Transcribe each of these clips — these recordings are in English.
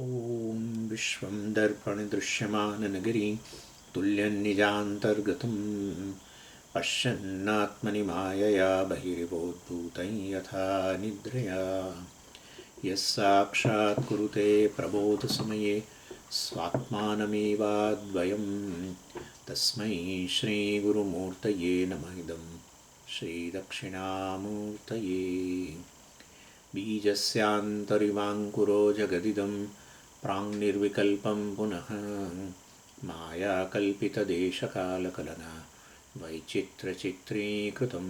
ॐ विश्वं दर्पणदृश्यमाननगरी तुल्यन्निजान्तर्गतं पश्यन्नात्मनि मायया बहिर्बोद्धूतं यथा निद्रया यः साक्षात् कुरुते प्रबोधसमये स्वात्मानमेवाद्वयं तस्मै श्रीगुरुमूर्तये नमः इदं श्रीदक्षिणामूर्तये बीजस्यान्तरिवाङ्कुरो जगदिदं प्राङ्निर्विकल्पं पुनः मायाकल्पितदेशकालकलना वैचित्र्यचित्रीकृतं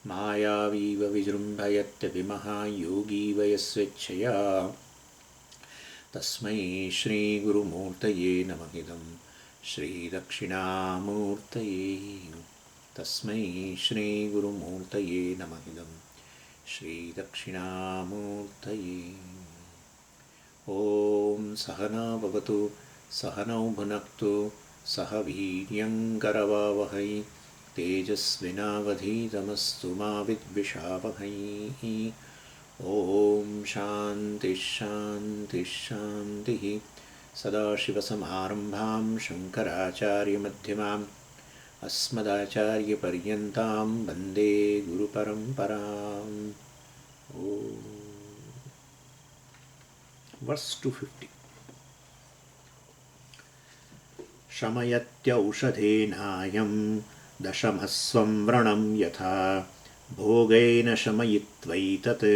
मायावीव विजृम्भयत्यभिमः योगी वयस्वेच्छया तस्मै श्रीगुरुमूर्तये नमः इदं श्रीदक्षिणामूर्तये तस्मै श्रीगुरुमूर्तये नमः इदं श्रीदक्षिणामूर्तये ॐ सहना भवतु सहनौ भुनक्तु सह वीर्यङ्करवावहै तेजस्विनावधीतमस्तु मा विद्विषावहै ॐ शान्तिः शान्तिः शान्तिः सदाशिवसमारम्भां शङ्कराचार्यमध्यमाम् अस्मदाचार्यपर्यन्तां वन्दे गुरुपरम्पराम् Verse 250 शमयत्यौषधेनायं दशमस्वं व्रणं यथा भोगेन शमयित्वैतत्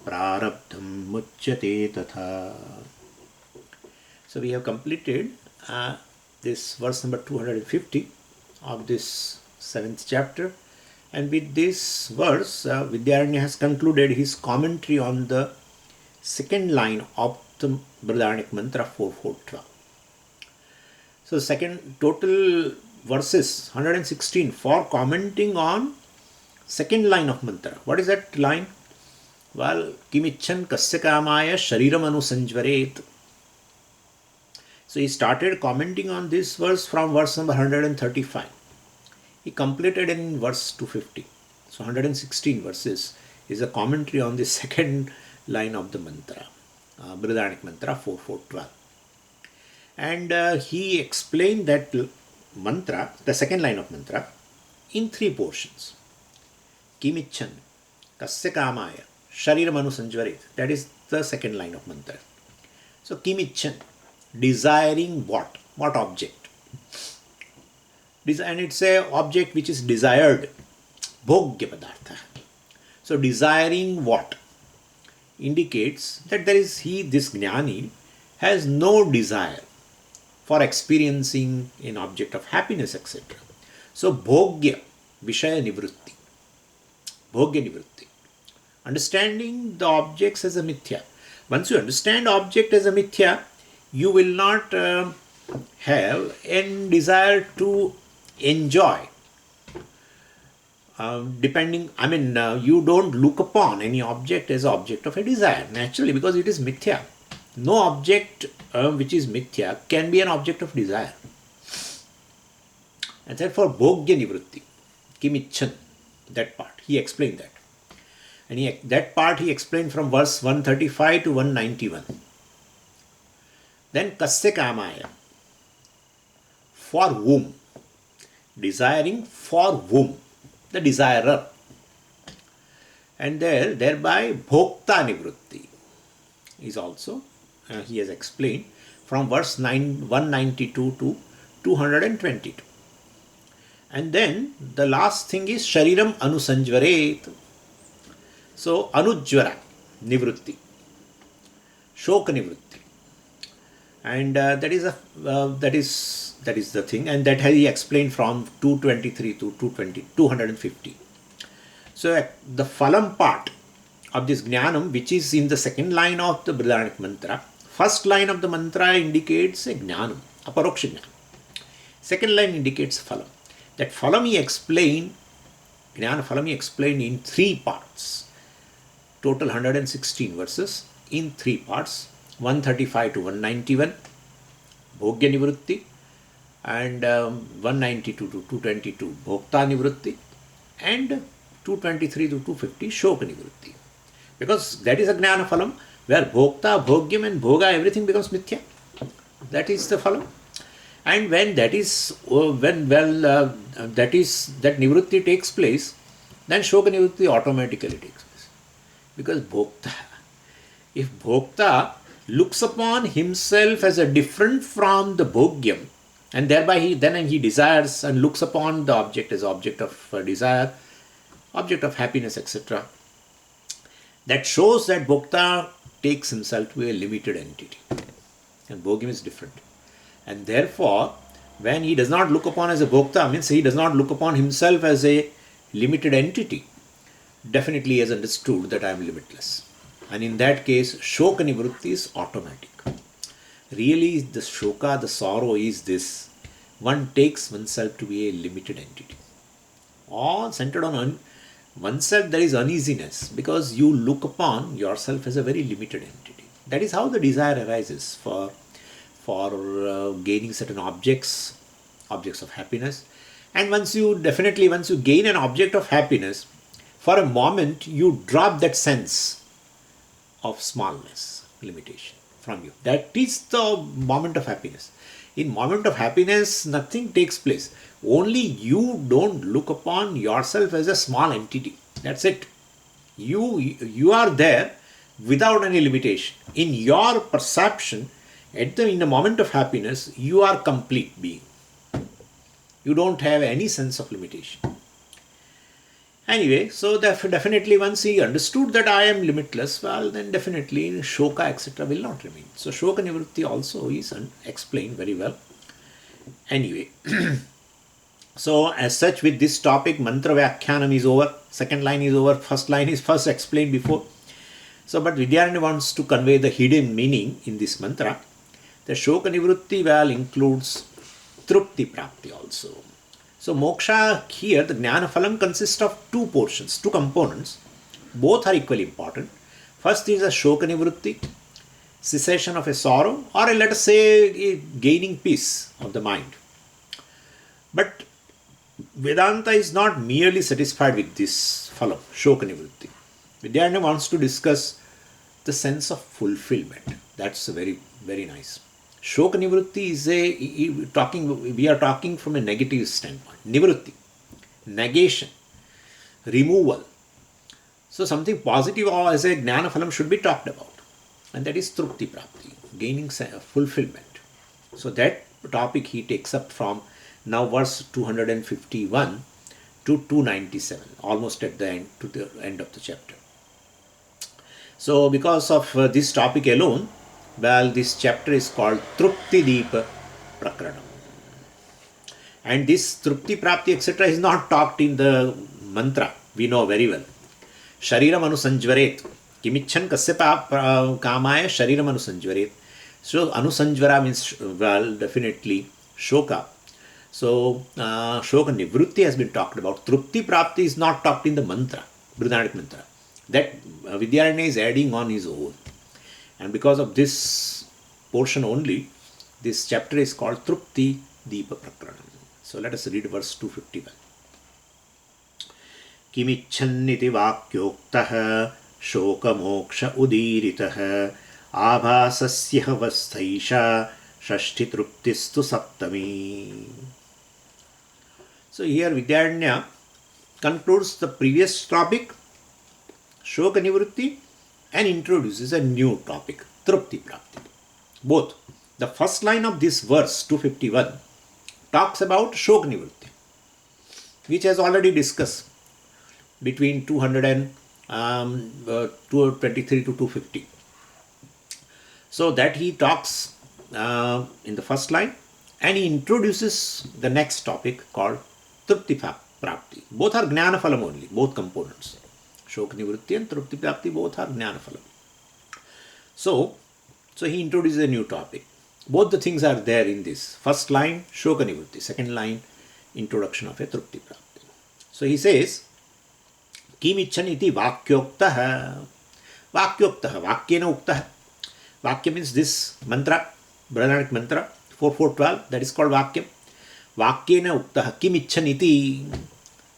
प्रारब्धं मुच्यते तथा. So we have completed this verse number 250 of this 7th chapter, and with this verse Vidyaranya has concluded his commentary on the second line of the Brihadaranyaka mantra 4412. So second total verses 116 for commenting on second line of mantra. What is that line? Well, kimichan kasya kamaya shariram anusanjvaret. So he started commenting on this verse from verse number 135. He completed in verse 250. So 116 verses is a commentary on the second line of the mantra, Brihadaranyaka mantra 4412. And he explained that mantra, the second line of mantra, in three portions. Kimichan, kasya kamaya, shariram anusanjvaret. That is the second line of mantra. So kimichan, desiring what? What object? And it's a object which is desired. Bhogya padartha. So desiring what? Indicates that this jnani has no desire for experiencing an object of happiness, etc. So bhogya, vishaya nivritti. Bhogya nivritti. Understanding the objects as a mithya. Once you understand object as a mithya, you will not have any desire to enjoy. You don't look upon any object as object of a desire, naturally, because it is mithya. No object which is mithya can be an object of desire. And therefore, bhogya nivritti, kimichan, that part, he explained that. And that part he explained from verse 135 to 191. Then kasya kamaya, for whom? Desiring for whom? The desirer. And thereby bhokta nivritti is also, he has explained from verse 192 to 222. And then the last thing is shariram anusanjvaret. So anujvara nivritti, shoka nivritti. And that is the thing, and that he explained from 223 to 250. So the phalam part of this jnanam, which is in the second line of the Brihadaranyaka mantra, first line of the mantra indicates a jnanam, aparoksha jnanam. Second line indicates phalam. That phalam he explained, jnana phalam he explained in three parts. Total 116 verses in three parts. 135 to 191, bhogya nivritti, and 192 to 222, bhokta nivritti, and 223 to 250, shoka nivritti. Because that is a jnana phalam. where bhokta, bhogyam and bhoga, everything becomes mithya. That is the phalam. And when that is, that nivrutti takes place, then shoka nivrutti automatically takes place. Because bhokta, if bhokta looks upon himself as a different from the bhogyam, and thereby he desires and looks upon the object as object of desire, object of happiness, etc. That shows that bhokta takes himself to a limited entity, and bhogyam is different. And therefore, when he does not look upon as a bhokta, means he does not look upon himself as a limited entity. Definitely he has understood that I am limitless. And in that case, shoka nivrutti is automatic. Really, the shoka, the sorrow is this: one takes oneself to be a limited entity. All centered on oneself, there is uneasiness because you look upon yourself as a very limited entity. That is how the desire arises for gaining certain objects of happiness. And once you gain an object of happiness, for a moment you drop that sense of smallness, limitation from you. That is the moment of happiness. In moment of happiness, nothing takes place. Only you don't look upon yourself as a small entity. That's it. You are there without any limitation. In your perception, in the moment of happiness, you are complete being. You don't have any sense of limitation. Anyway, so definitely once he understood that I am limitless, well, then definitely shoka, etc. will not remain. So shoka nivrutti also is explained very well. Anyway, so as such, with this topic, mantra vyakhyanam is over. Second line is over. First line is first explained before. So, but Vidyaranya wants to convey the hidden meaning in this mantra. The shoka nivrutti well includes trupti prapti also. So moksha here, the jnana phalam consists of two portions, two components. Both are equally important. First is a shoka nivrutti, cessation of a sorrow, or let us say gaining peace of the mind. But Vedanta is not merely satisfied with this phalam, shoka nivrutti. Vidyaranya wants to discuss the sense of fulfillment. That's very, very nice. Shoka nivrutti is we are talking from a negative standpoint. Nivrutti, negation, removal. So something positive as a jnana phalam should be talked about. And that is trupti prapti, gaining fulfillment. So that topic he takes up from now verse 251 to 297, almost at the end, to the end of the chapter. So because of this topic alone, well, this chapter is called Trupti Deepa Prakranam. And this Trupti Prapti, etc. is not talked in the mantra. We know very well. Shariram anusanjvaret. Kimichan kasya kamaya shariram anusanjvaret. So anusanjvara means, well, definitely shoka. So shoka nivrutti has been talked about. Trupti Prapti is not talked in the mantra, Brihadaranyaka mantra. That Vidyaranya is adding on his own. And because of this portion only, this chapter is called Trupti Deepa Prakranam. So let us read verse 251. Kimichanniti vakyoktaha shoka moksha udiritaha abhasasya vastaisha shashti truptistu saptami. So here Vidyaranya concludes the previous topic, shoka nivrutti, and introduces a new topic, Trupti Prapti. Both. The first line of this verse, 251, talks about Shoka Nivrutti, which has already discussed between 223 to 250. So that he talks in the first line, and he introduces the next topic called Trupti Prapti. Both are Jnana Phalam only, both components. Shoka nivrutti and trupti prapti both are jnana phalam. So he introduces a new topic. Both the things are there in this. First line, shoka nivrutti. Second line, introduction of a trupti prapti. So he says, Kim icchan iti vakyoktaha. Vakyoktaha, vakyena uktaha. Vakya means this mantra, Brihadaranyaka mantra, 4412, that is called Vakyam. Vakyena uktaha, kim icchan iti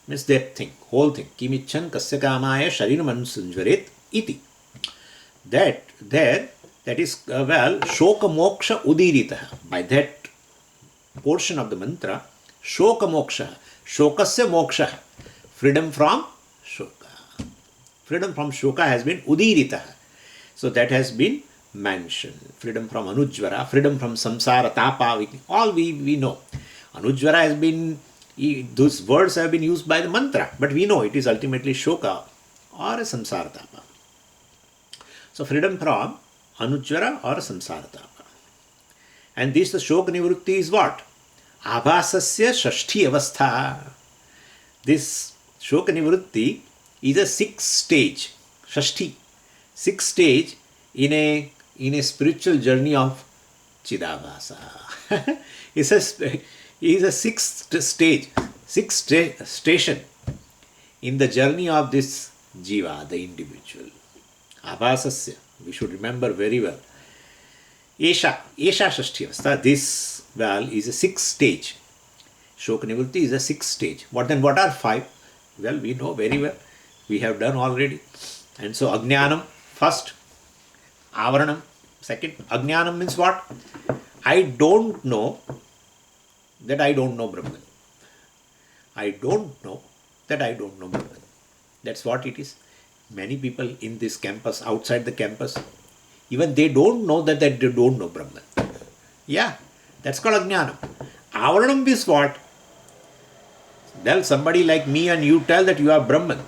means that thing, whole thing. Kim icchan kasya kamaya shariram anusanjvaret iti. that is, shoka moksha udirita. By that portion of the mantra, shoka moksha, shokasya moksha, freedom from shoka. Freedom from shoka has been udirita. So that has been mentioned. Freedom from anujvara, freedom from samsara, tapa, all we know. Anujvara has been, those words have been used by the mantra, but we know it is ultimately shoka or a samsara tapa. So freedom from anujvara or samsara tapa. And this, the shoka nivrutti is what? Abhasasya shashti avastha. This shoka nivrutti is a 6th stage, shashti, 6th stage in a spiritual journey of Chidabhasa. It's a 6th stage, 6th station in the journey of this jiva, the individual. Abhasasya, we should remember very well. Esha Shashti Avastha, this is a 6th stage. Shoka Nivrutti is a 6th stage. What are 5? Well, we know very well. We have done already. And so Ajnanam first, Avaranam second. Ajnanam means what? I don't know that I don't know Brahman. I don't know that I don't know Brahman. That's what it is. Many people in this campus, outside the campus, even they don't know that they don't know Brahman. Yeah, that's called Ajnanam. Avaranam is what? Well, somebody like me and you tell that you are Brahman.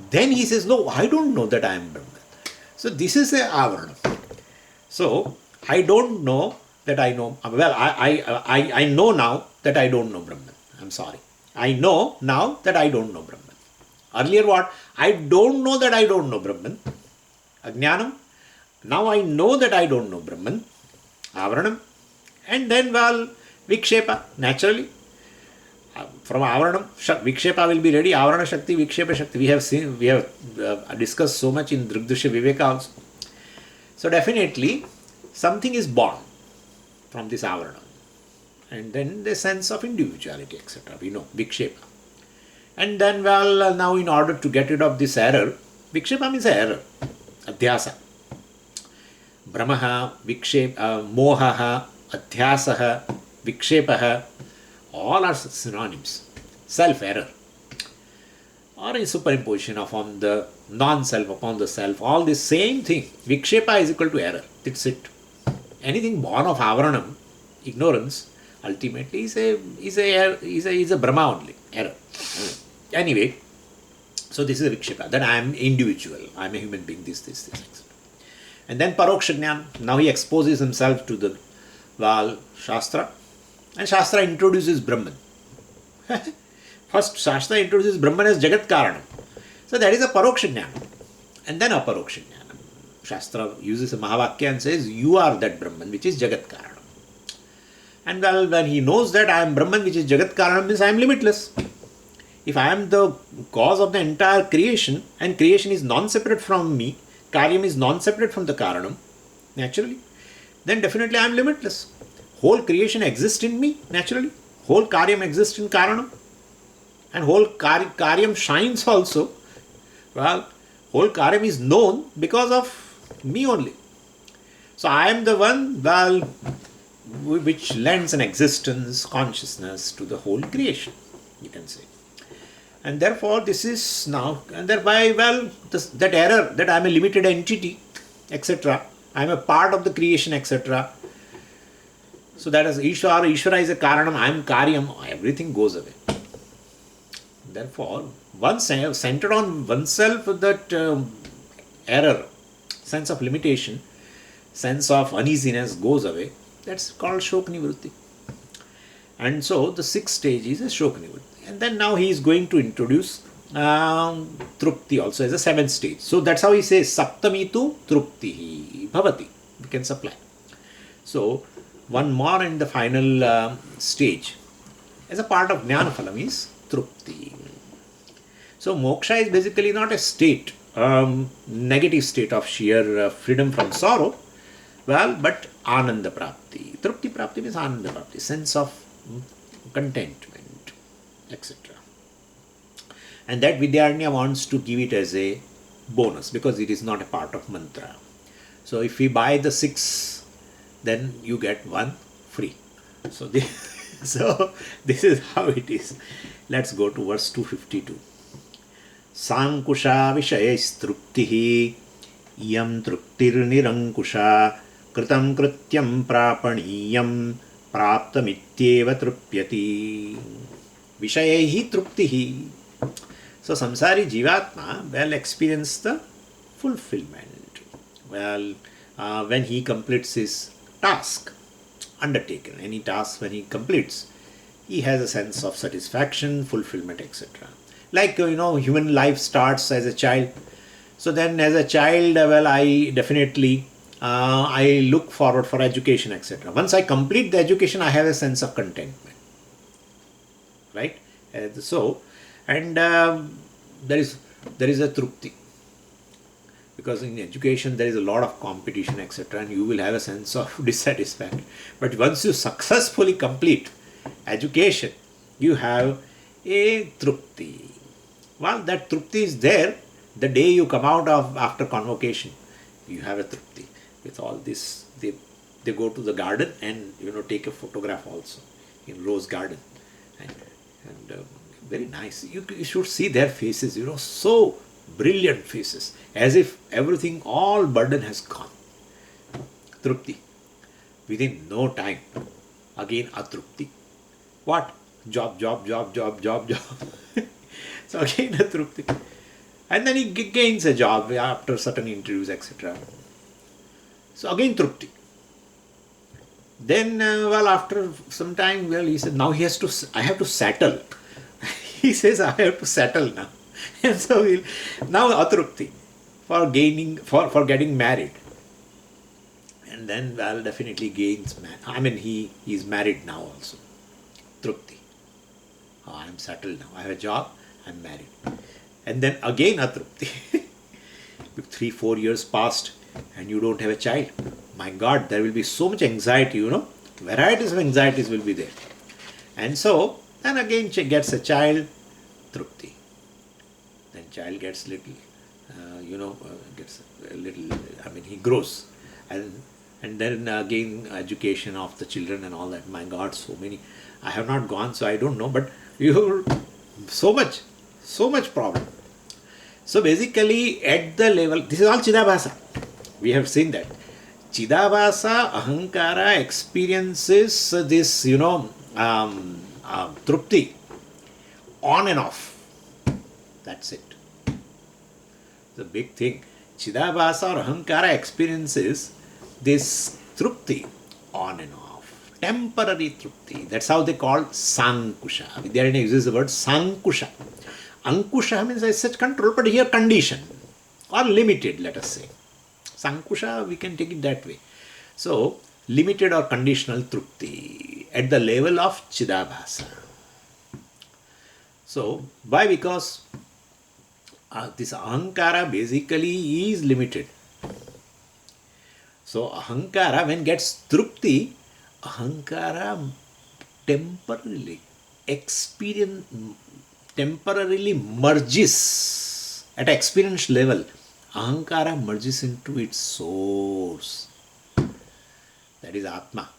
Then he says, no, I don't know that I am Brahman. So this is a Avaranam. So I don't know that I know. Well, I know now that I don't know Brahman. I'm sorry. I know now that I don't know Brahman. Earlier what? I don't know that I don't know Brahman. Ajnanam. Now I know that I don't know Brahman. Avaranam. And then, Vikshepa, naturally. From Avaranam, Vikshepa will be ready. Avarana Shakti, Vikshepa Shakti. We have discussed so much in Drigdashya Viveka also. So definitely, something is born from this Avaranam. And then the sense of individuality, etc. We know, Vikshepa. And then, now in order to get rid of this error, Vikshepa means error, Adhyasa. Brahmaha, Vikshepa, Mohaha, Adhyasaha, Vikshepaha, all are synonyms. Self-error. Or a superimposition upon the non-self, upon the self, all the same thing. Vikshepa is equal to error. That's it. Anything born of Avaranam, ignorance, ultimately is a Brahma only, error. Anyway, so this is a Vikshepa. Then I am individual. I am a human being, this, etc. And then Paroksha Jnana. Now he exposes himself to the Shastra. And Shastra introduces Brahman. First, Shastra introduces Brahman as Jagat Karanam. So that is a Paroksha Jnana. And then Aparoksha Jnana. Shastra uses a Mahavakya and says, you are that Brahman, which is Jagat Karanam. And when he knows that I am Brahman, which is Jagat Karanam, means I am limitless. If I am the cause of the entire creation, and creation is non-separate from me, Karyam is non-separate from the Karanam, naturally, then definitely I am limitless. Whole creation exists in me, naturally. Whole Karyam exists in Karanam. And whole Karyam shines also. Whole Karyam is known because of me only. So I am the one, which lends an existence, consciousness to the whole creation, you can say. And therefore this is now, and thereby, that error that I am a limited entity, etc. I am a part of the creation, etc. So that is Ishvara is a Karanam, I am Karyam, everything goes away. Therefore, once centered on oneself, that error, sense of limitation, sense of uneasiness goes away. That's called Shoka Nivrutti. And so the 6th stage is a Shoka Nivrutti. And then now he is going to introduce Trupti also as a 7th stage. So that's how he says Saptami tu Trupti Bhavati. We can supply. So one more in the final stage as a part of Jnana Phalam is Trupti. So moksha is basically not a state, negative state of sheer freedom from sorrow, but Ananda Prapti. Trupti Prapti means Ananda Prapti, sense of contentment, etc. And that Vidyaranya wants to give it as a bonus because it is not a part of mantra. So if we buy the 6, then you get 1 free. So so this is how it is. Let's go to verse 252. Sankusha vishayaistruptihi iyam truptirnirankusha kritam krityam prapaniyam praptamityeva trupyati vishayaihi truptihi. So samsari jivatma will experience the fulfillment. Well, when he completes his task, undertaken, any task when he completes, he has a sense of satisfaction, fulfillment, etc. Like, human life starts as a child. So then as a child, well, I definitely, I look forward for education, etc. Once I complete the education, I have a sense of contentment. Right? And there is a trupti. Because in education there is a lot of competition, etc., and you will have a sense of dissatisfaction. But once you successfully complete education, you have a trupti. Well, that trupti is there the day you come out of after convocation. You have a trupti. With all this, they go to the garden and take a photograph also in rose garden, and very nice. You should see their faces. So brilliant faces, as if everything, all burden has gone. Trupti. Within no time, again atrupti. What? Job. So again a trupti. And then he gains a job after certain interviews, etc. So again trupti. Then, after some time, he said, now I have to settle. He says, I have to settle now. And so now atrupti for getting married. And then definitely gains he is married now also. Trupti. Oh, I am settled now. I have a job, I am married. And then again atrupti. 3-4 years passed and you don't have a child. My God, there will be so much anxiety, varieties of anxieties will be there. And so then again she gets a child, trupti. Then child gets little, gets a little, he grows. And then again education of the children and all that. My God, so many. I have not gone, so I don't know, but so much problem. So basically at the level, this is all Chidabhasa. We have seen that. Chidabhasa, Ahankara experiences this, trupti on and off. That's it. The big thing. Chidabhasa or Ahankara experiences this trupti on and off. Temporary trupti. That's how they call Sankusha. Vidyaranya uses the word Sankusha. Ankusha means as such control, but here condition or limited, let us say. Sankusha, we can take it that way. So, limited or conditional trupti at the level of Chidabhasa. So, why? Because this Ahankara basically is limited. So, Ahankara, when gets trupti, Ahankara temporarily merges at experience level. Ahankara merges into its source. That is Atma.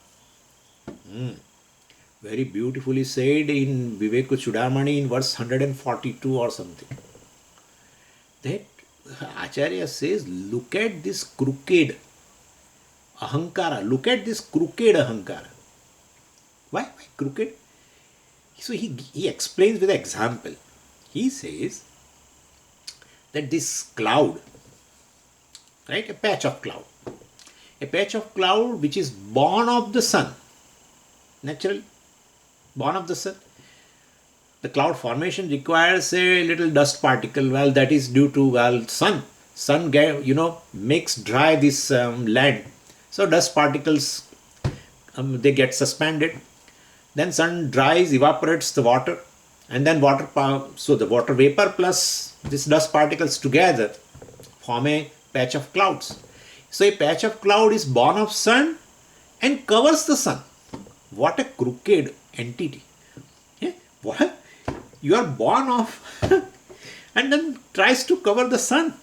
Very beautifully said in Viveka Chudamani in verse 142 or something. That Acharya says, look at this crooked Ahankara. Look at this crooked Ahankara. Why crooked? So he explains with an example. He says that this cloud, right, a patch of cloud which is born of the sun, naturally, born of the sun. The cloud formation requires a little dust particle. Well, that is due to sun. Sun, makes dry this land. So dust particles, they get suspended. Then sun dries, evaporates the water, and then so the water vapor plus this dust particles together form a patch of clouds. So a patch of cloud is born of sun and covers the sun. What a crooked entity. Yeah? What? You are born of and then tries to cover the sun.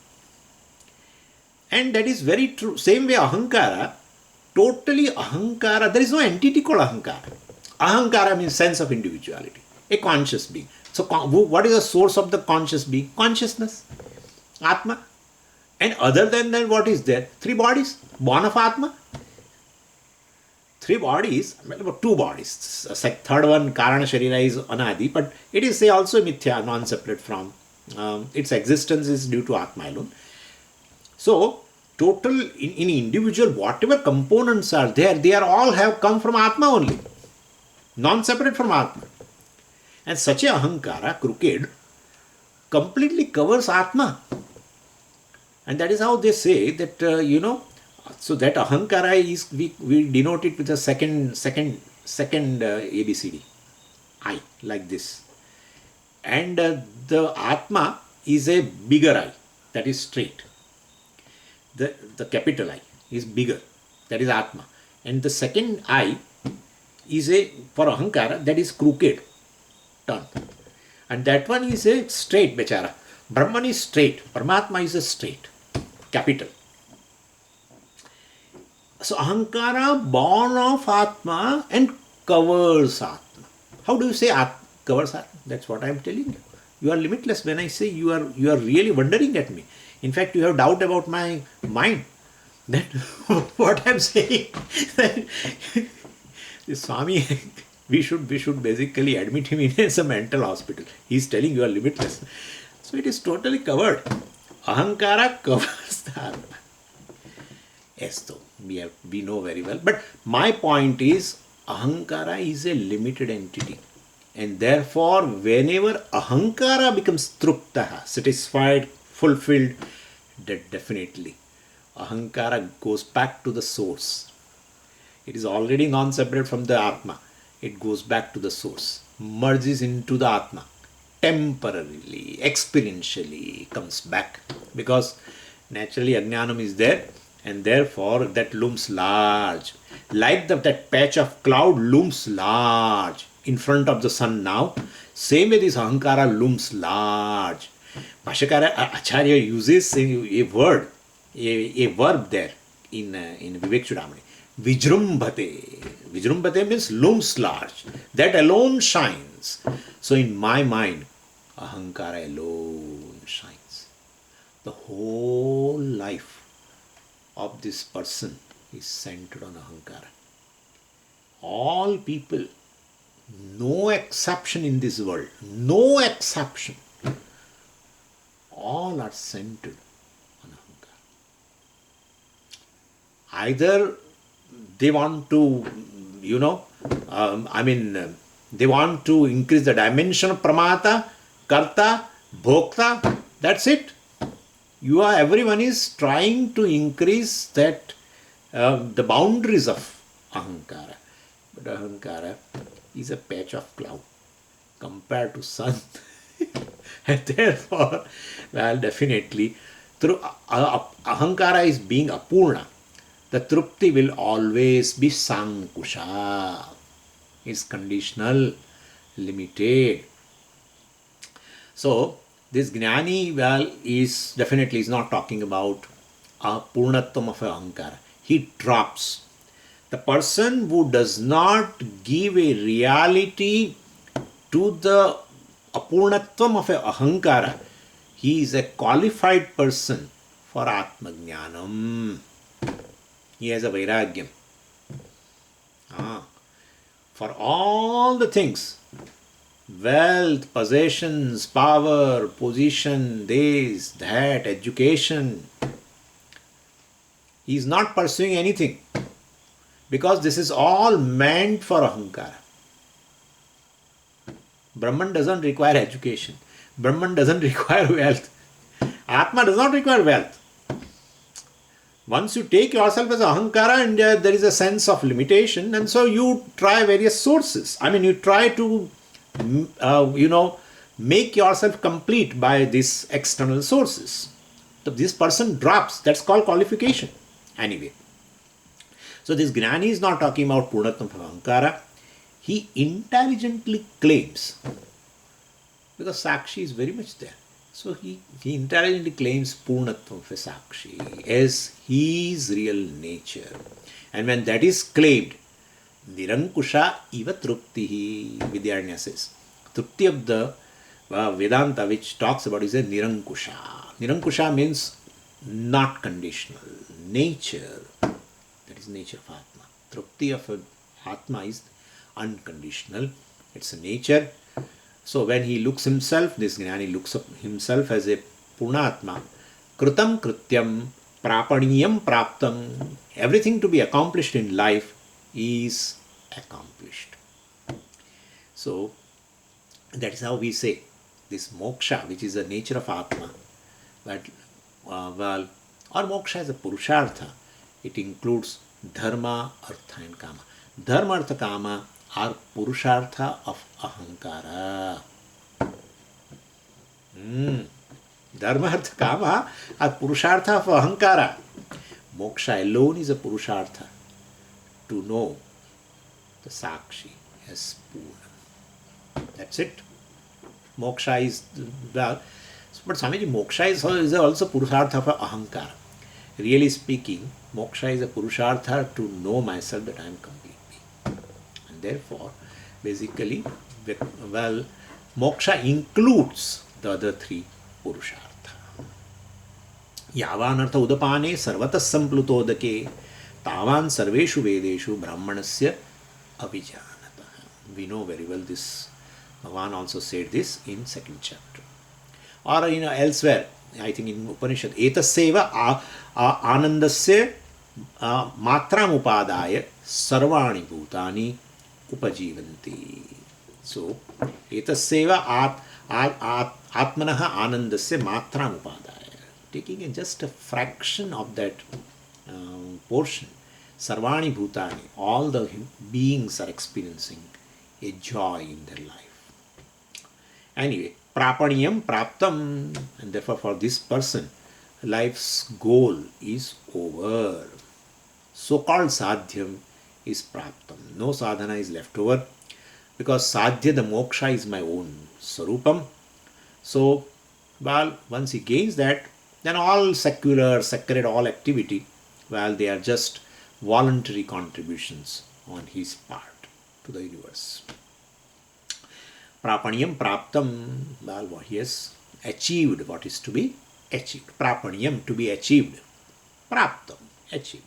And that is very true. Same way Ahankara, totally Ahankara, there is no entity called Ahankara. Ahankara means sense of individuality, a conscious being. So what is the source of the conscious being? Consciousness, Atma. And other than that, what is there? Three bodies, born of Atma. Three bodies, well, two bodies. Third one, Karana Sharira, is Anadi, but it is say also Mithya, non-separate from. Its existence is due to Atma alone. So, total, in individual, whatever components are there, they are all have come from Atma only, non-separate from Atma. And such a Ahankara, crooked, completely covers Atma. And that is how they say that, so that Ahankara is, we denote it with a second ABCD, I, like this. And the Atma is a bigger I, that is straight. The capital I is bigger, that is Atma. And the second I is for Ahankara, that is crooked, turn. And that one is a straight, Bechara. Brahman is straight, Paramatma is a straight, capital. So Ahankara born of Atma and covers Atma. How do you say covers Atma? That's what I am telling you. You are limitless. When I say you are really wondering at me. In fact, you have doubt about my mind. That what I am saying. Swami, we should basically admit him in a mental hospital. He is telling you are limitless. So it is totally covered. Ahankara covers the Atma. Yes, though we know very well. But my point is, Ahankara is a limited entity. And therefore, whenever Ahankara becomes truptaha, satisfied, fulfilled, that definitely Ahankara goes back to the source. It is already non-separate from the Atma. It goes back to the source, merges into the Atma, temporarily, experientially comes back. Because naturally Ajnanam is there, and therefore that looms large. Like that patch of cloud looms large in front of the sun now, same way this Ahankara looms large. Bhashyakara Acharya uses a word, a verb there in Vivek Chudamani. Vijrumbhate. Vijrumbhate means looms large. That alone shines. So in my mind, Ahankara alone shines. The whole life of this person is centered on Ahankara. All people, no exception in this world, no exception, all are centered on Ahankara. Either they want to, they want to increase the dimension of Pramata, Karta, Bhokta, that's it. Everyone is trying to increase that, the boundaries of Ahankara. But Ahankara is a patch of cloud compared to sun. And therefore, well, definitely, through Ahankara is being Apurna, the Trupti will always be Sankusha. It's conditional, limited. So, this Gnani, well, is definitely is not talking about a Purnatvam of Ahankara. He drops. The person who does not give a reality to the Apurnatvam of Ahankara, he is a qualified person for Atmajnanam. He has a Vairagyam. For all the things, wealth, possessions, power, position, this, that, education, he is not pursuing anything, because this is all meant for Ahankara. Brahman doesn't require education. Brahman doesn't require wealth. Atma does not require wealth. Once you take yourself as Ahankara, and there is a sense of limitation, and so you try various sources. You try to, make yourself complete by these external sources. So this person drops. That's called qualification. Anyway. So this Gnani is not talking about Purnatvam of Ahankara. He intelligently claims, because Sakshi is very much there. So he intelligently claims Purnatvam of a Sakshi as his real nature. And when that is claimed, Nirankusha iva truptihi, Vidyaranya says. Trupti of the Vedanta which talks about is a Nirankusha. Nirankusha means not conditional, nature. That is nature of Atma. Trupti of Atma is unconditional. It's a nature. So when he looks himself, this Jnani looks up himself as a Purnatma, Krutam Krityam Prapaniyam Praptam, everything to be accomplished in life is accomplished. So that is how we say this moksha, which is the nature of Atma, but or moksha is a Purushartha. It includes Dharma, Artha and Kama. Dharma, Artha, Kama are Purushartha of Ahankara. Dharma, Artha, Kama are Purushartha of Ahankara. Moksha alone is a Purushartha to know the Sakshi as Purnam. That's it. Moksha is, well, but Swamiji, moksha is also Purushartha for Ahankara. Really speaking, moksha is a Purushartha to know myself that I am complete being. And therefore, basically, well, moksha includes the other three Purushartha. Yavanartha udapane sarvata samplutodake tavan sarveshu vedeshu brahmanasya avijanata. We know very well this. Bhagavan also said this in second chapter. Or elsewhere, I think in Upanishad, etaseva anandasya matram upadaya sarvani bhutani upajivanti. So, etaseva atmanaha anandasya matram upadaya. Taking just a fraction of that portion, sarvani bhutani, all the beings are experiencing a joy in their life. Anyway, prapaniyam praptam, and therefore for this person, life's goal is over. So-called sadhyam is praptam. No sadhana is left over because sadhya, the moksha, is my own sarupam. So, well, once he gains that, then all secular, sacred, all activity, well, they are just voluntary contributions on his part to the universe. Prapaniyam praptam, well, he has achieved what is to be achieved. Prapaniyam, to be achieved. Praptam, achieved.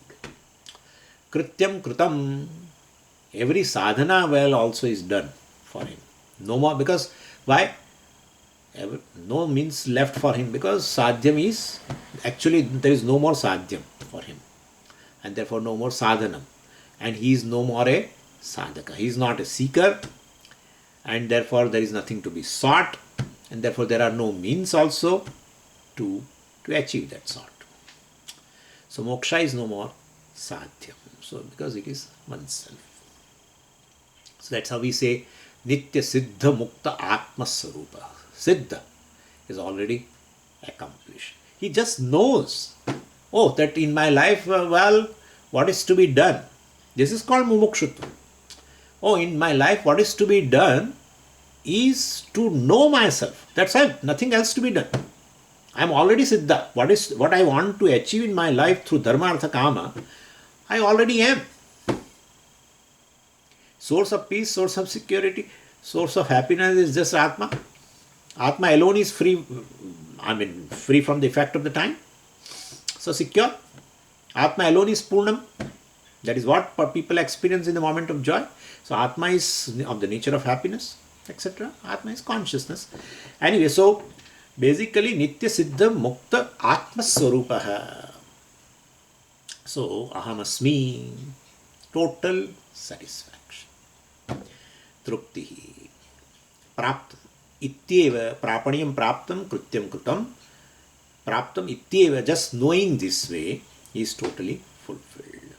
Krityam krutam, every sadhana, well, also is done for him. No more, because why? No means left for him, because sadhyam is, actually there is no more sadhyam for him. And therefore no more sadhanam. And he is no more a sadhaka. He is not a seeker. And therefore there is nothing to be sought, and therefore there are no means also to achieve that sort. So moksha is no more sadhyam. So because it is oneself. So that's how we say Nitya Siddha Mukta Atma Sarupa. Siddha is already accomplished. He just knows, oh, that in my life, well, what is to be done? This is called mumukshutva. Oh, in my life, what is to be done is to know myself. That's all. Nothing else to be done. I am already Siddha. What I want to achieve in my life through Dharma, Artha, Kama, I already am. Source of peace, source of security, source of happiness is just Atma. Atma alone is free, free from the effect of the time. So secure. Atma alone is Purnam. That is what people experience in the moment of joy. So Atma is of the nature of happiness, etc. Atma is consciousness. Anyway, so basically Nitya Siddha Mukta Atma Swarupaha. So Ahamasmi, total satisfaction. Truptihi. Praptam. Ityeva. Prapaniyam praptam krityam krutam. Praptam ityeva. Just knowing this way is totally fulfilled.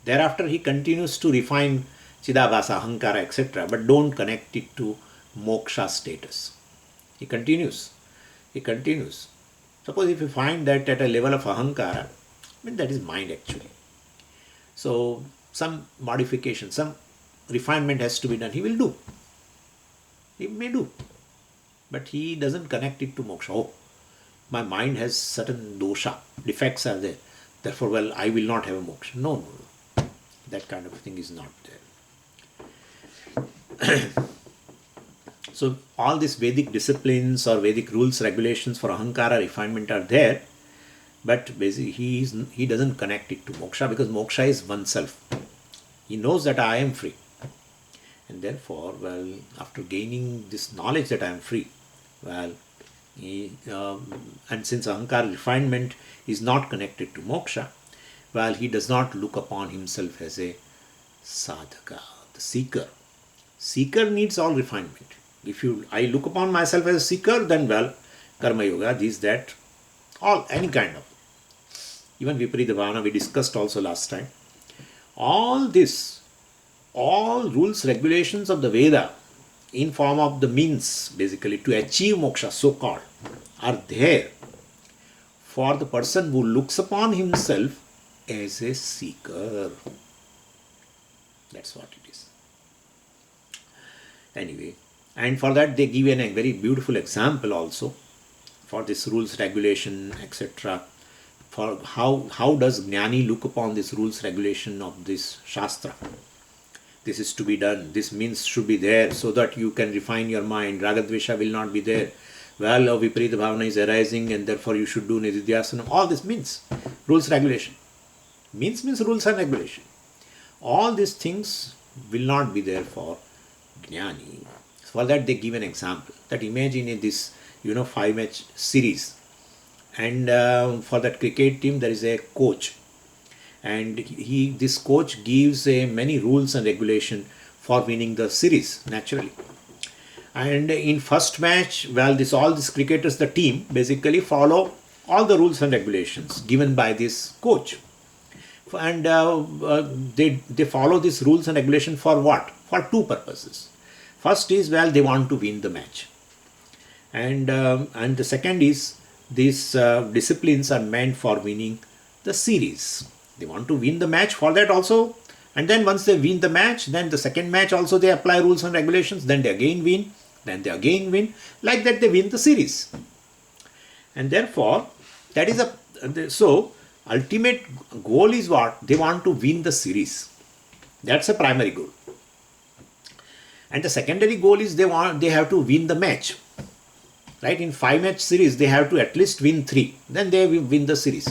Thereafter he continues to refine Chidabhasa, Ahankara, etc. But don't connect it to moksha status. He continues. Suppose if you find that at a level of Ahankara, that is mind actually. So some modification, some refinement has to be done. He will do. He may do. But he doesn't connect it to moksha. Oh, my mind has certain dosha, defects are there. Therefore, well, I will not have a moksha. No, no, no. That kind of thing is not there. So all these Vedic disciplines or Vedic rules, regulations for ahankara refinement are there, but basically he doesn't connect it to moksha, because moksha is oneself. He knows that I am free. And therefore, well, after gaining this knowledge that I am free, well, and since ahankara refinement is not connected to moksha, well, he does not look upon himself as a sadhaka, the seeker. Seeker needs all refinement. If I look upon myself as a seeker, then well, karma yoga, this, that, all, any kind of. Even viparita bhavana we discussed also last time. All this, all rules, regulations of the Veda in form of the means basically to achieve moksha, so called, are there for the person who looks upon himself as a seeker. That's what it is. Anyway, and for that they give a very beautiful example also for this rules, regulation, etc. For how does Jnani look upon this rules, regulation of this Shastra. This is to be done, this means should be there so that you can refine your mind, Ragadvesha will not be there. Well, Viparita Bhavana is arising and therefore you should do Nididhyasana. All this means rules, regulation. Means rules and regulation. All these things will not be there for Jnani. For that they give an example. That imagine in this 5-match series, and for that cricket team there is a coach, and this coach gives many rules and regulation for winning the series naturally. And in first match, well, all these cricketers, the team basically follow all the rules and regulations given by this coach, and they follow these rules and regulation for what? For two purposes. First is, well, they want to win the match, and the second is these disciplines are meant for winning the series. They want to win the match for that also, and then once they win the match, then the second match also they apply rules and regulations, then they again win, then they again win, like that they win the series. And therefore that is so ultimate goal is what? They want to win the series. That's a primary goal. And the secondary goal is they have to win the match. Right? In 5-match series, they have to at least win 3. Then they will win the series.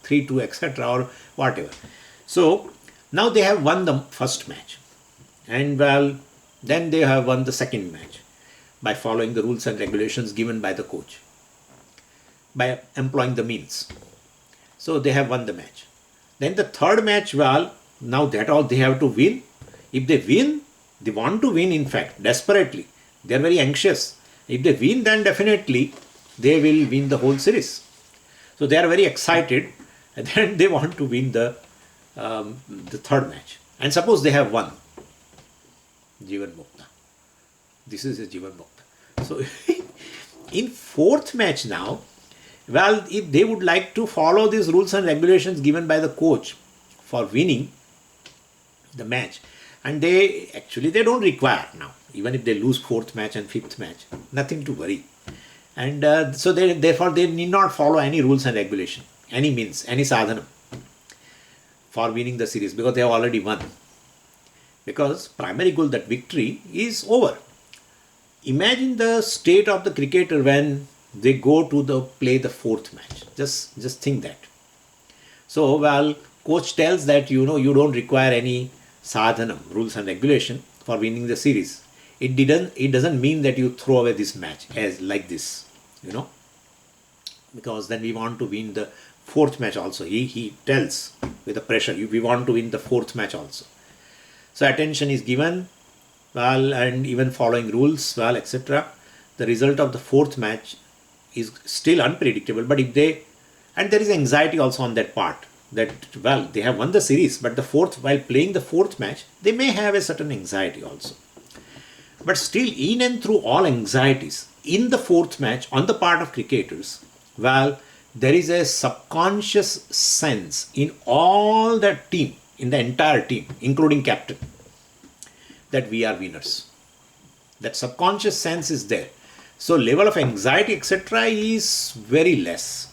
3-2, etc. or whatever. So, now they have won the first match. And well, then they have won the second match by following the rules and regulations given by the coach, by employing the means. So, they have won the match. Then the third match, well, now that all they have to win. If they win, they want to win, in fact, desperately. They are very anxious. If they win, then definitely they will win the whole series. So they are very excited, and then they want to win the third match. And suppose they have won. Jivan Mukta. This is a Jivan Mukta. So in 4th match now, well, if they would like to follow these rules and regulations given by the coach for winning the match, and they don't require now, even if they lose 4th match and 5th match, nothing to worry. And so therefore they need not follow any rules and regulation, any means, any sadhana for winning the series, because they have already won. Because primary goal, that victory, is over. Imagine the state of the cricketer when they go to play the 4th match. Just think that. So, well, coach tells that you don't require any sadhana, rules and regulation for winning the series. It doesn't mean that you throw away this match as like this, because then we want to win the 4th match also. He tells with the pressure, we want to win the 4th match also. So attention is given, well, and even following rules, well, etc. The result of the 4th match is still unpredictable, but and there is anxiety also on that part, that, well, they have won the series, but while playing the 4th match, they may have a certain anxiety also. But still, in and through all anxieties, in the 4th match, on the part of cricketers, well, there is a subconscious sense in all that team, in the entire team, including captain, that we are winners. That subconscious sense is there. So level of anxiety, etc., is very less.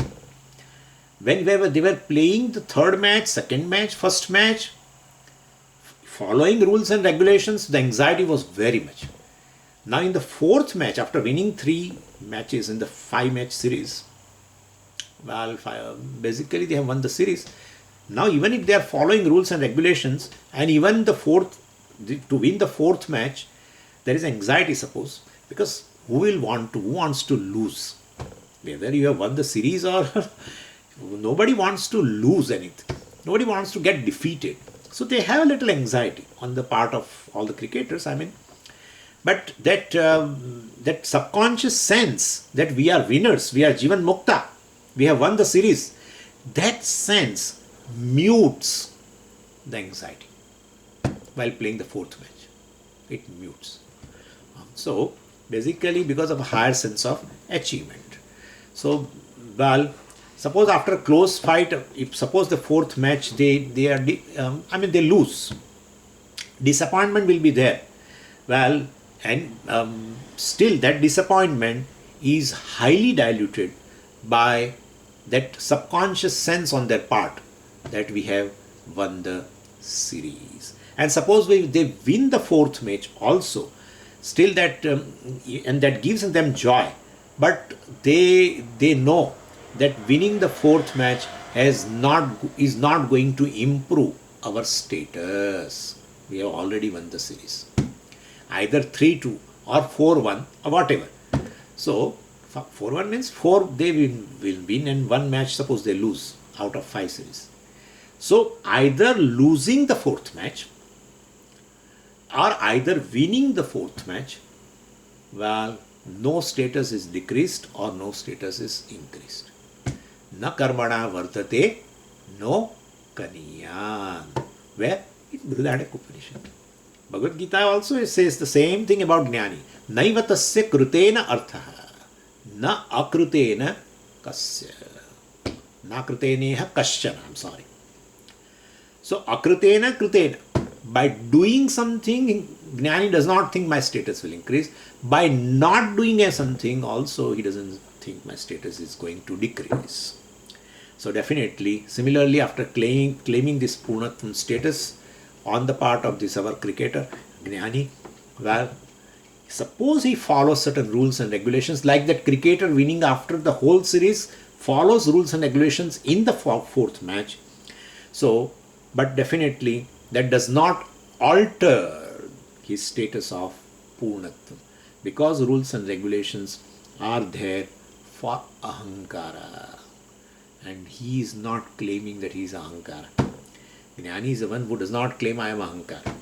When they were playing the third match, second match, first match, following rules and regulations, the anxiety was very much. Now in the fourth match, after winning 3 matches in the 5-match series, well, basically they have won the series. Now even if they are following rules and regulations, and even to win the fourth match, there is anxiety, suppose, because who wants to lose? Whether you have won the series or nobody wants to lose anything. Nobody wants to get defeated. So they have a little anxiety on the part of all the cricketers, I mean. But that subconscious sense that we are winners, we are Jivan Mukta, we have won the series, that sense mutes the anxiety while playing the fourth match. It mutes. So basically because of a higher sense of achievement. So, well, suppose after a close fight, if suppose the fourth match they lose, disappointment will be there. Well, and still that disappointment is highly diluted by that subconscious sense on their part that we have won the series. And suppose they win the fourth match also, still that and that gives them joy, but they know that winning the fourth match is not going to improve our status. We have already won the series, either 3-2 or 4-1 or whatever. So 4-1 means 4 they will win, and 1 match suppose they lose out of 5 series. So either losing the fourth match or either winning the fourth match, well, no status is decreased or no status is increased. Na karmana vartate no kaniyan. Where? In Brihadaranyaka Upanishad. Bhagavad Gita also says the same thing about Jnani. Naiva tasya krutena arthaha. Na akrutena kasya. Na kruteneha kasyana. I'm sorry. So akrutena krutena. By doing something, Jnani does not think my status will increase. By not doing something also, he doesn't think my status is going to decrease. So definitely, similarly, after claiming this Purnatvam status on the part of this our cricketer, Jnani, well, suppose he follows certain rules and regulations, like that cricketer winning after the whole series follows rules and regulations in the fourth match. So, but definitely that does not alter his status of Purnatvam, because rules and regulations are there for Ahankara. And he is not claiming that he is Ahankara. Jnani is the one who does not claim I am Ahankara.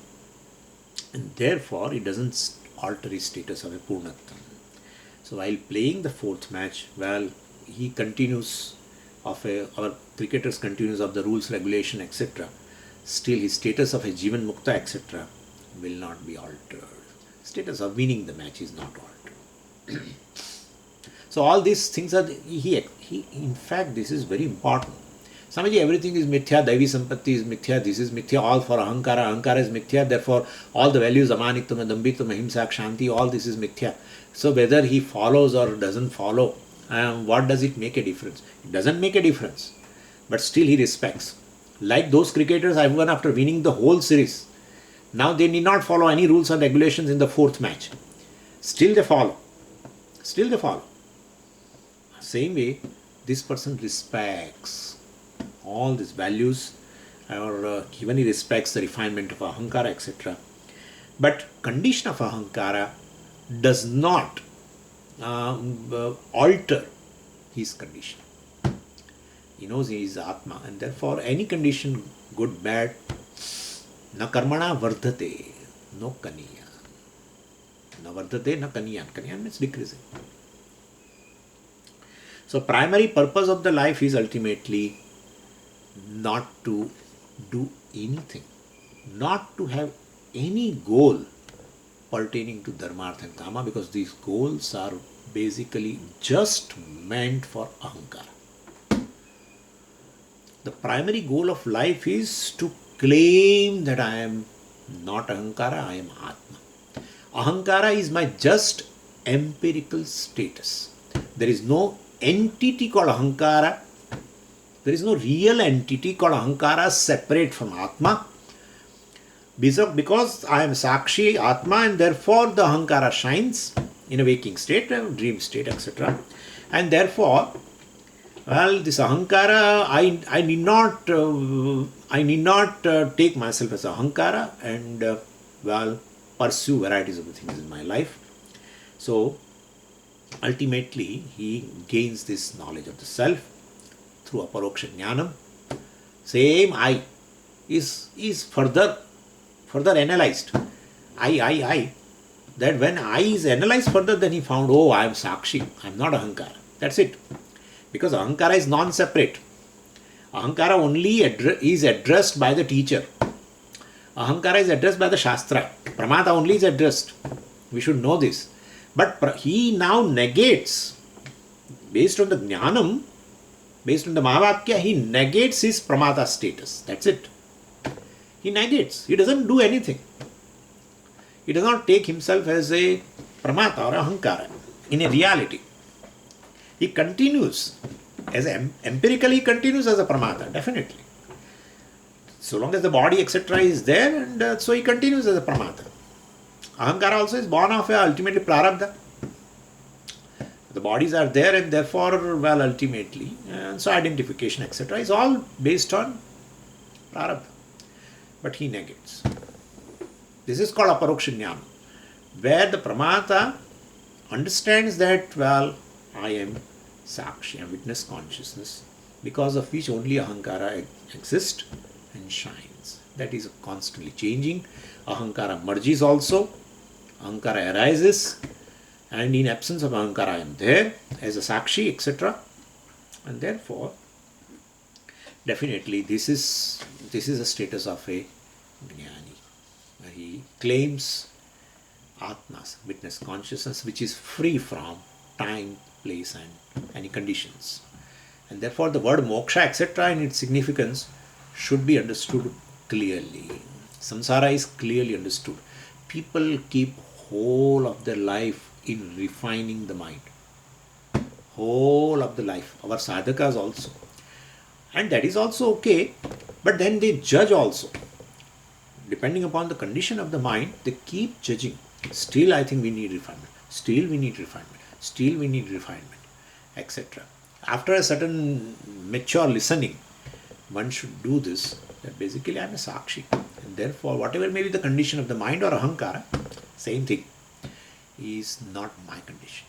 And therefore, it doesn't alter his status of a Purnatvam. So while playing the fourth match, well, he continues our cricketers continues of the rules, regulation, etc. Still his status of a Jivan Mukta, etc. will not be altered. Status of winning the match is not altered. So all these things are, he in fact, this is very important. Samaji, everything is mithya, Daivi Sampatti is mithya, this is mithya, all for Ahankara, Ahankara is mithya, therefore all the values, Amanitvam, Adambitvam, Ahimsa, Kshanti, all this is mithya. So whether he follows or doesn't follow, what does it make a difference? It doesn't make a difference, but still he respects. Like those cricketers I've won after winning the whole series. Now they need not follow any rules or regulations in the fourth match. Still they follow. Still they follow. Same way, this person respects all these values, or even he respects the refinement of Ahankara, etc. But condition of Ahankara does not alter his condition. He knows he is Atma, and therefore any condition, good, bad, na karmana vardhate, no kaniyan. Na vardhate, na kaniyan. Kaniyan means decreasing. So primary purpose of the life is ultimately not to do anything, not to have any goal pertaining to Dharma, Artha and Kama, because these goals are basically just meant for Ahankara. The primary goal of life is to claim that I am not Ahankara, I am Atma. Ahankara is my just empirical status. There is no entity called Ahankara. There is no real entity called Ahankara separate from Atma. Because I am Sakshi, Atma, and therefore the Ahankara shines in a waking state, a dream state, etc. And therefore, well, this Ahankara, I need not take myself as Ahankara and, pursue varieties of things in my life. So, ultimately, he gains this knowledge of the self through Aparoksha Jnanam. Same I is further analyzed. I. That when I is analyzed further, then he found, oh, I am Sakshi, I am not Ahankara. That's it. Because Ahankara is non-separate. Ahankara only is addressed by the teacher. Ahankara is addressed by the Shastra. Pramata only is addressed. We should know this. But he now negates, based on the Jnanam, based on the Mahavakya, he negates his Pramata status. That's it. He negates. He doesn't do anything. He does not take himself as a Pramata or Ahankara in a reality. He continues empirically continues as a Pramata, definitely. So long as the body, etc. is there, and so he continues as a Pramata. Ahankara also is born of ultimately Prarabdha. The bodies are there and therefore, ultimately, so identification, etc. is all based on Prarabdha. But he negates. This is called Aparoksha Jnana, where the Pramata understands that, I am Sakshi, I am witness consciousness, because of which only Ahankara exists and shines. That is constantly changing. Ahankara merges also. Ahankara arises, and in absence of Ahankara I am there as a Sakshi, etc. And therefore, definitely this is a status of a Jnani. He claims Atma's witness consciousness, which is free from time, place and any conditions. And therefore the word moksha, etc. in its significance should be understood clearly. Samsara is clearly understood. People keep whole of their life in refining the mind. Whole of the life. Our sadhakas also. And that is also okay. But then they judge also. Depending upon the condition of the mind, they keep judging. Still I think we need refinement. Still we need refinement. Still we need refinement, etc. After a certain mature listening, one should do this. That basically I am a Sakshi. And therefore, whatever may be the condition of the mind or Ahankara, same thing, is not my condition.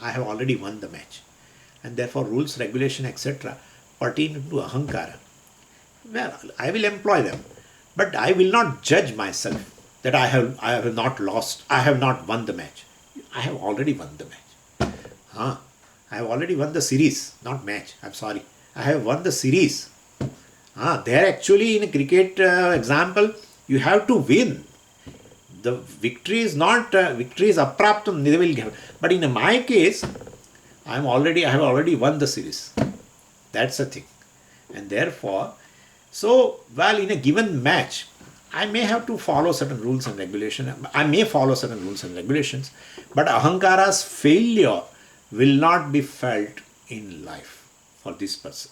I have already won the match. And therefore, rules, regulation, etc. pertain to Ahankara. I will employ them. But I will not judge myself that I have not lost, I have not won the match. I have already won the match. I have already won the series, not match. I'm sorry. I have won the series. There actually in a cricket example, you have to win. The victory is not, victory is apraptam. But in my case, I have already won the series. That's the thing. And therefore, in a given match, I may have to follow certain rules and regulations. I may follow certain rules and regulations, but Ahankara's failure will not be felt in life for this person.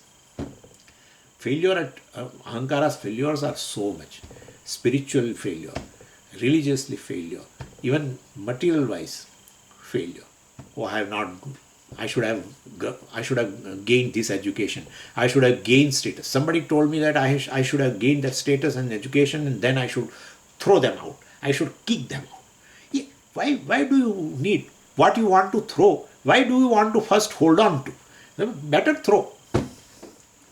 Ahankara's failures are so much. Spiritual failure, religiously failure, even material-wise failure. I should have gained this education. I should have gained status. Somebody told me that I should have gained that status and education, and then I should throw them out. I should kick them out. Yeah, why do you need what you want to throw? Why do you want to first hold on to? Better throw.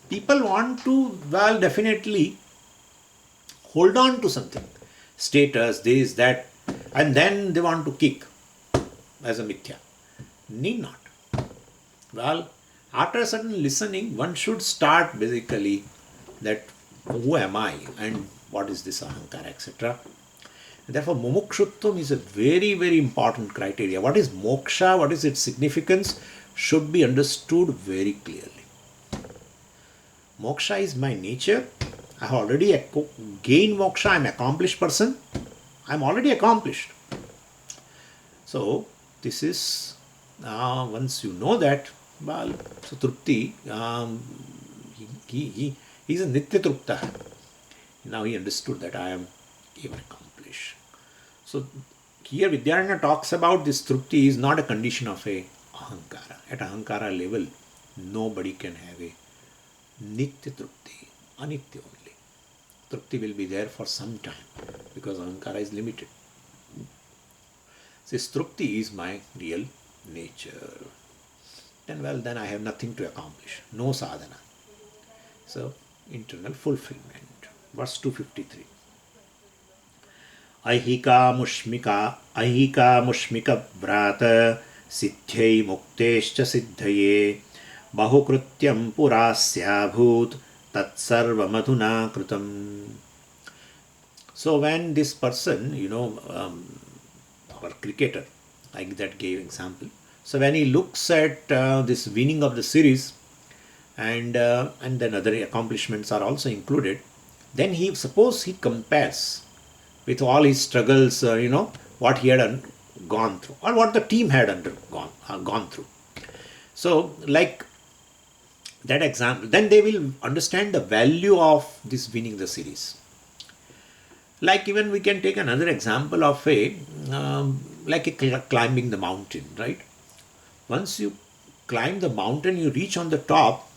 People want to, definitely hold on to something. Status, this, that, and then they want to kick as a mithya. Need not. After a certain listening, one should start basically that who am I and what is this Ahankara, etc. And therefore, mumukshutvam is a very, very important criteria. What is moksha, what is its significance, should be understood very clearly. Moksha is my nature. I have already gained moksha. I am an accomplished person. I am already accomplished. So this is, once you know that, well, so Trupti, he's a Nitya Trupta. Now he understood that I am even accomplished. So here Vidyaranya talks about this Trupti is not a condition of a Ahankara. At Ahankara level, nobody can have a Nitya Trupti, Anitya only. Trupti will be there for some time because Ahankara is limited. This Trupti is my real nature. Then I have nothing to accomplish. No sadhana. So, internal fulfillment. Verse 253. Ahika mushmika vrata siddhyai muktescha siddhaye bahukrutyam purasya bhut tatsarva madhuna kritam. So when this person, our cricketer, like that gave example. So when he looks at this winning of the series, and then other accomplishments are also included, then he compares with all his struggles, what he had gone through or what the team had gone through. So like that example, then they will understand the value of this winning the series. Like even we can take another example of climbing the mountain, right? Once you climb the mountain, you reach on the top,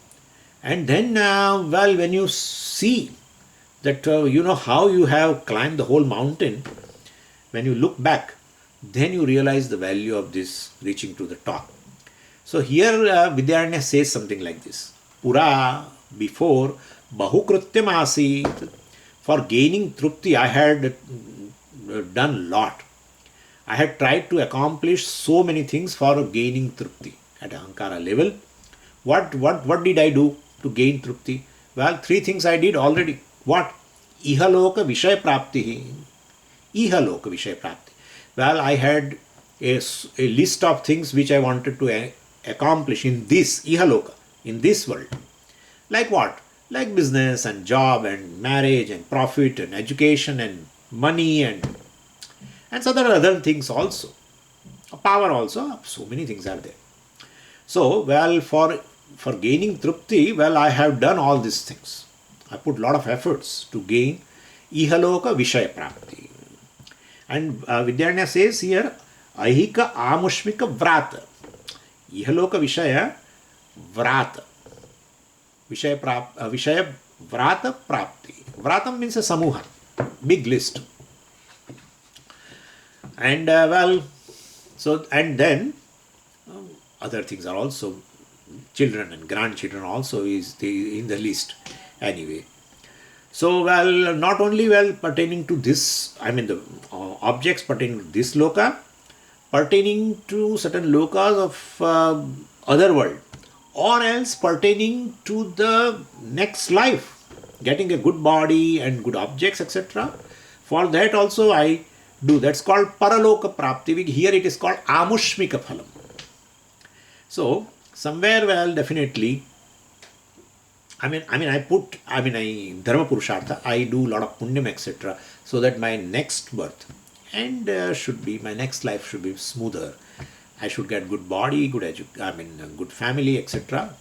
and then when you see that how you have climbed the whole mountain, when you look back, then you realize the value of this reaching to the top. So here Vidyaranya says something like this: Pura, before, bahukrutyam asit. For gaining Trupti, I had done lot. I had tried to accomplish so many things for gaining Trupti at Ahankara level. What did I do to gain Trupti? Well, 3 things I did already. What? Ihaloka Vishaya Prapti. Ihaloka Vishaya Prapti. Well, I had a list of things which I wanted to accomplish in this Ihaloka, in this world. Like what? Like business and job and marriage and profit and education and money and some other things also. Power also. So many things are there. So, well, for gaining Trupti, well, I have done all these things. I put a lot of efforts to gain Ihaloka Vishaya Prapti. And Vidyaranya says here, Ahika Amushmika Vrata. Ihaloka Vishaya Vrata. Vishaya Vrata Prapti. Vratam means a samuha, big list. And and then other things are also, children and grandchildren also is in the list anyway. So not only pertaining to this, the objects pertaining to this loka, pertaining to certain lokas of other world, or else pertaining to the next life, getting a good body and good objects, etc. For that also I do. That's called Paraloka Prapti. Here it is called Amushmika Phalam. So, somewhere, definitely, Dharma Purushartha, I do a lot of Punyam, etc. So that my next birth and my next life should be smoother. I should get good body, good family, etc.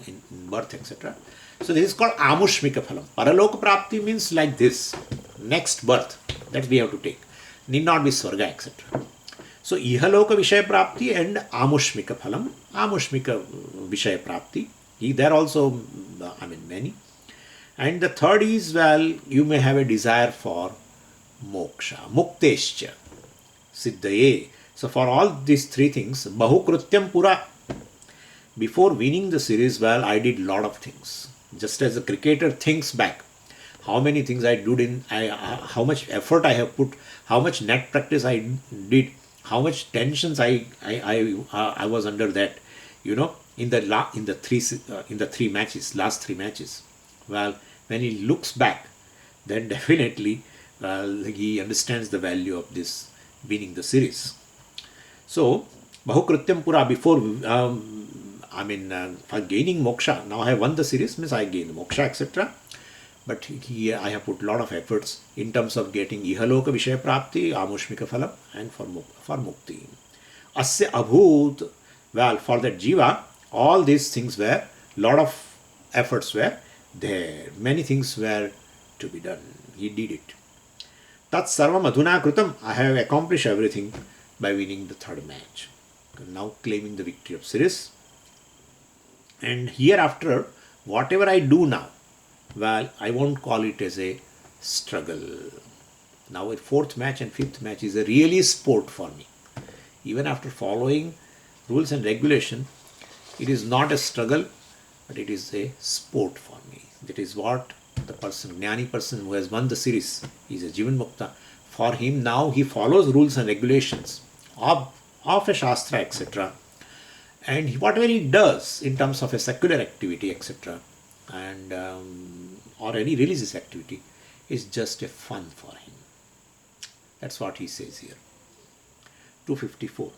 in birth, etc. So this is called Amushmika Phalam. Paraloka Prapti means like this, next birth that we have to take. Need not be Swarga, etc. So Ihaloka Vishaya Prapti and Amushmika Phalam. Amushmika Vishaya Prapti. There also, many. And the third is, you may have a desire for moksha, muktescha, siddhaye. So for all these 3 things, bahukrutyam pura. Before winning the series, I did lot of things. Just as a cricketer thinks back, how many things I did how much effort I have put, how much net practice I did, how much tensions I was under that, in the 3 matches, last 3 matches. Well, when he looks back, then definitely, he understands the value of this winning the series. So, Bahukrutyam Pura, before, for gaining moksha, now I have won the series, means I gain moksha, etc. But here I have put a lot of efforts in terms of getting Ihaloka Vishaya Prapti, Amushmika Phalam, and for Mukti. Asya abhut. Well, for that jiva, all these things were, lot of efforts were there. Many things were to be done. He did it. Tat sarvam adhuna kritam. I have accomplished everything by winning the third match. Now claiming the victory of series. And hereafter, whatever I do now, well, I won't call it as a struggle. Now a fourth match and fifth match is a really sport for me. Even after following rules and regulation, it is not a struggle, but it is a sport for me. That is what the person, Jnani person who has won the series, he is a Jivan Mukta. For him now he follows rules and regulations of a Shastra, etc. And whatever he does in terms of a secular activity, etc., and or any religious activity, is just a fun for him. That's what he says here. 254.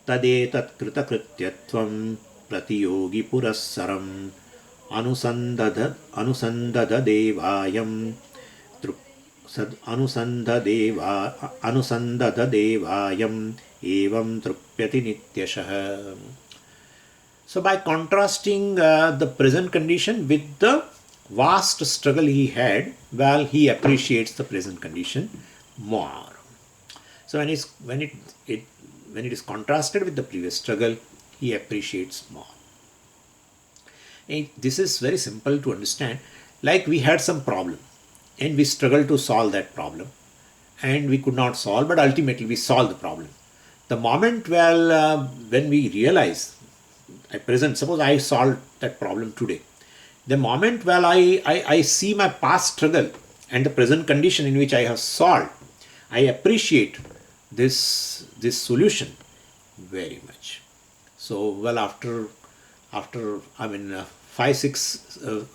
Tadetat kritakrityatvam pratiyogi purassaram anusandada devayam anusandada devayam evam trupyati nityashah. So by contrasting the present condition with the vast struggle he had, well, he appreciates the present condition more. So when it is contrasted with the previous struggle, he appreciates more. And this is very simple to understand. Like we had some problem and we struggled to solve that problem and we could not solve, but ultimately we solved the problem. The moment, well, when we realize, at present, suppose I solved that problem today. The moment, well, I see my past struggle and the present condition in which I have solved, I appreciate this solution very much. So, well, after 5-6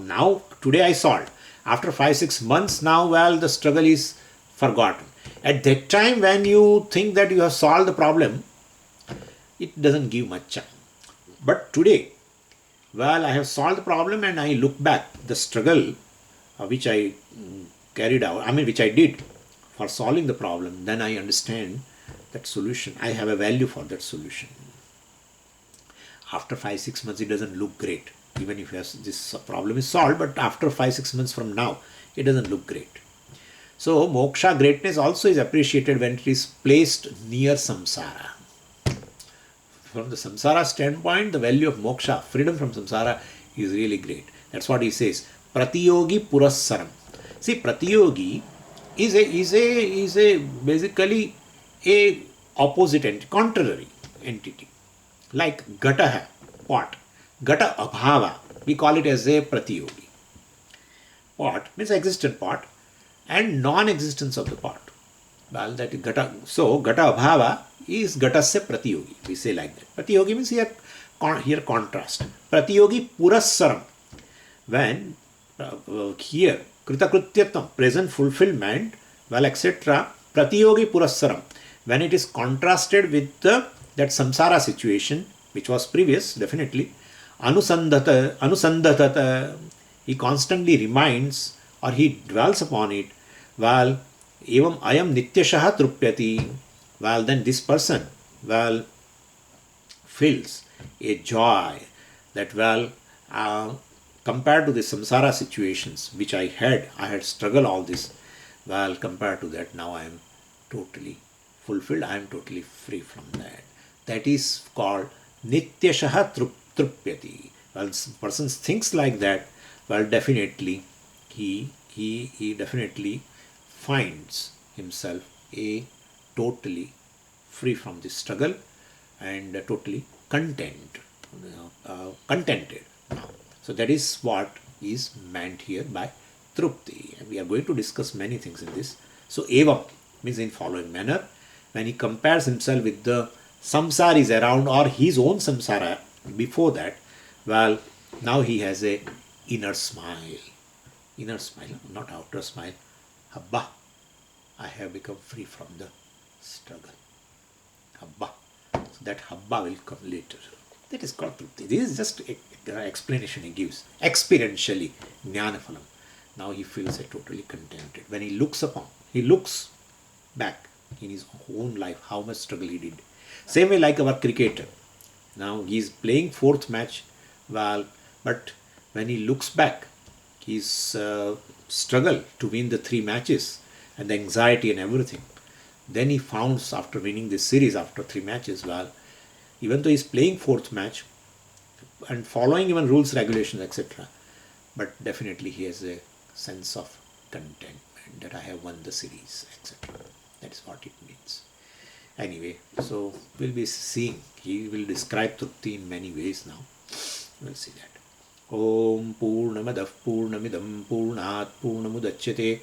now today I solved. After 5-6 months now, well, the struggle is forgotten. At that time, when you think that you have solved the problem, it doesn't give much chance. But today, well, I have solved the problem and I look back the struggle which I carried out, which I did for solving the problem, then I understand that solution. I have a value for that solution. After 5-6 months, it doesn't look great. Even if this problem is solved, but after 5-6 months from now, it doesn't look great. So, moksha greatness also is appreciated when it is placed near samsara. From the samsara standpoint, the value of moksha, freedom from samsara, is really great. That's what he says. Pratiyogi purassaram. See, pratiyogi is a basically a opposite and contrary entity. Like gataha, pot. Gata abhava, we call it as a pratiyogi. Pot means existent pot and non-existence of the pot. Well, that is gata. So, gata abhava is gatasya pratiyogi. We say like that. Pratiyogi means here contrast. Pratiyogi purassaram. When here kritakrityatam, present fulfillment, well, etc. Pratiyogi purassaram. When it is contrasted with that samsara situation, which was previous, definitely. Anusandata, he constantly reminds or he dwells upon it. Well, evam ayam nityashaha trupyati. Well, then this person, well, feels a joy that, well, compared to the samsara situations which I had struggled all this. Well, compared to that, now I am totally fulfilled. I am totally free from that. That is called nityashaha trupyati. Well, person thinks like that, well, definitely he definitely finds himself a totally free from this struggle and totally contented now. So that is what is meant here by trupti, and we are going to discuss many things in this. So evam means in following manner, when he compares himself with the samsaris around or his own samsara before that, well, now he has a inner smile, not outer smile. Habba, I have become free from the struggle. Habba. So that habba will come later. That is called trupti. This is just an explanation he gives. Experientially, jnanaphalam. Now he feels totally contented. When he looks back in his own life, how much struggle he did. Same way like our cricketer. Now he is playing fourth match, well, but when he looks back, his struggle to win the three matches and the anxiety and everything. Then he found after winning this series after three matches, well, even though he's playing fourth match and following even rules, regulations, etc., but definitely he has a sense of contentment that I have won the series, etc. That is what it means. Anyway, so we'll be seeing. He will describe Trupti in many ways now. We'll see that. Om Purnamadav Purnamidam Purnat Purnamudachyate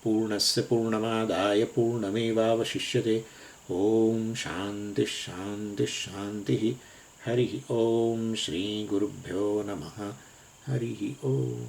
Purnasya Purnamadaya Purnamevavashishyate. Om Shanti Shanti Shanti. Hari Om Shri Gurubhyo Namaha. Hari Om.